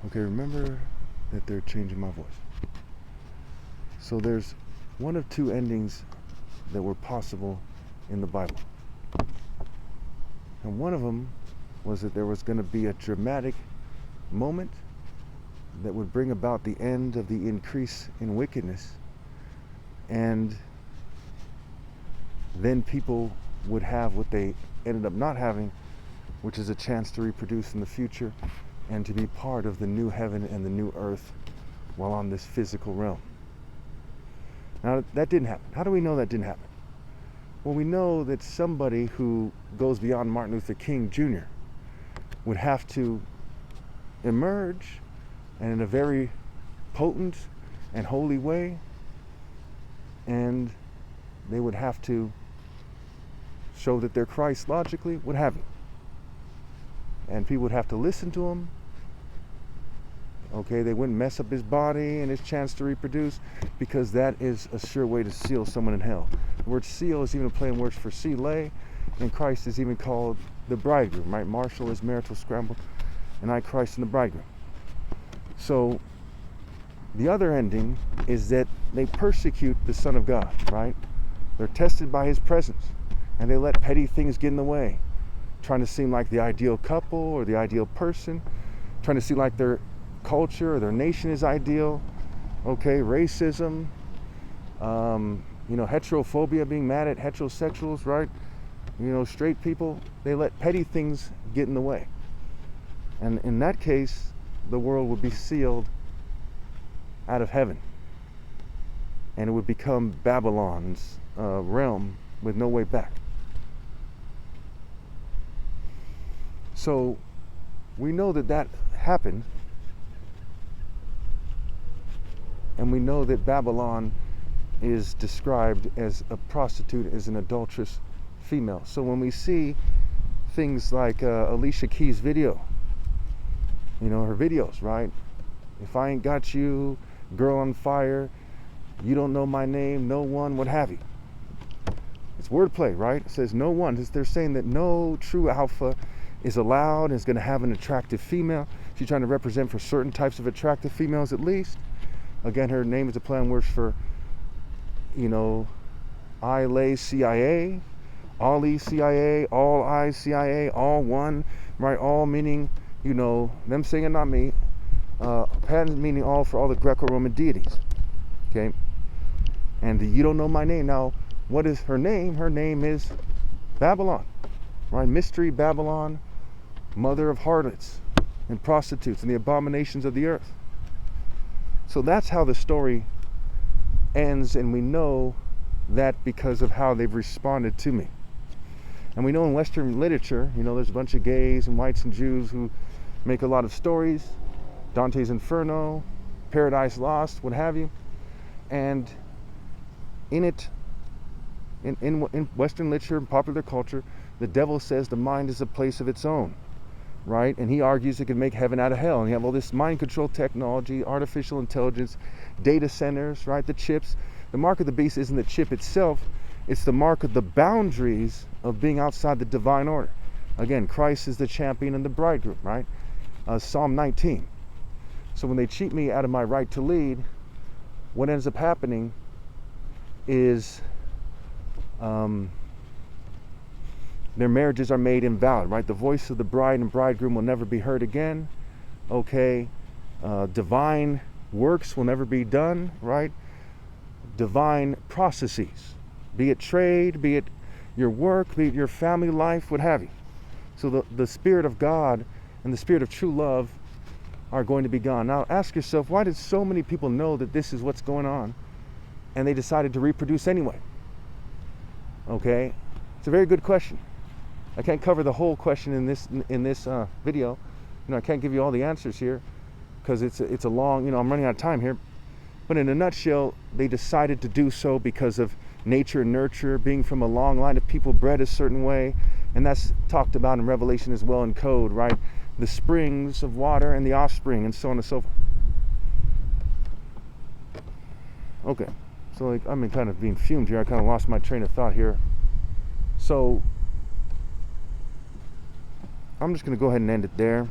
Okay, remember that they're changing my voice. So there's one of two endings that were possible in the Bible. And one of them was that there was going to be a dramatic moment that would bring about the end of the increase in wickedness. And then people would have what they ended up not having, which is a chance to reproduce in the future and to be part of the new heaven and the new earth while on this physical realm. Now, that didn't happen. How do we know that didn't happen? Well, we know that somebody who goes beyond Martin Luther King Jr. would have to emerge, and in a very potent and holy way, and they would have to show that they're Christ logically, what have you. And people would have to listen to him. Okay, they wouldn't mess up his body and his chance to reproduce, because that is a sure way to seal someone in hell. The word seal is even a play on words for sealay, and Christ is even called the bridegroom, right? Marshall is marital scramble, and I, Christ, and the bridegroom. So the other ending is that they persecute the Son of God, right? They're tested by his presence, and they let petty things get in the way, trying to seem like the ideal couple or the ideal person, trying to seem like their culture or their nation is ideal. Okay, racism, heterophobia, being mad at heterosexuals, right? Straight people, they let petty things get in the way. And in that case, the world would be sealed out of heaven, and it would become Babylon's realm with no way back. So we know that happened, and we know that Babylon is described as a prostitute, as an adulterous female. So when we see things like Alicia Keys' video, her videos, right? If I ain't got you, girl on fire, you don't know my name, no one, what have you. It's wordplay, right? It says no one. They're saying that no true alpha is allowed and is going to have an attractive female. She's trying to represent for certain types of attractive females at least. Again, her name is a play on words for, I lay CIA, all E CIA, all I CIA, all one, right? All meaning, them saying it, not me. Patent meaning all for all the Greco-Roman deities. Okay? And you don't know my name. Now, what is her name? Her name is Babylon, right? Mystery Babylon, mother of harlots and prostitutes and the abominations of the earth. So that's how the story ends, and we know that because of how they've responded to me. And we know in Western literature, there's a bunch of gays and whites and Jews who make a lot of stories, Dante's Inferno, Paradise Lost, what have you. And in it, in Western literature and popular culture, the devil says the mind is a place of its own, right? And he argues it can make heaven out of hell. And you have all this mind control technology, artificial intelligence, data centers, right? The chips. The mark of the beast isn't the chip itself. It's the mark of the boundaries of being outside the divine order. Again, Christ is the champion and the bridegroom, right? Psalm 19. So when they cheat me out of my right to lead, what ends up happening is their marriages are made invalid, right? The voice of the bride and bridegroom will never be heard again. Okay, divine works will never be done, right? Divine processes, be it trade, be it your work, be it your family life, what have you. So the Spirit of God and the Spirit of true love are going to be gone. Now ask yourself, why did so many people know that this is what's going on and they decided to reproduce anyway? Okay, it's a very good question. I can't cover the whole question in this video. I can't give you all the answers here because it's a long, I'm running out of time here. But in a nutshell, they decided to do so because of nature and nurture, being from a long line of people bred a certain way. And that's talked about in Revelation as well in code, right? The springs of water and the offspring and so on and so forth. Okay, so I'm kind of being fumed here. I kind of lost my train of thought here. So I'm just going to go ahead and end it there.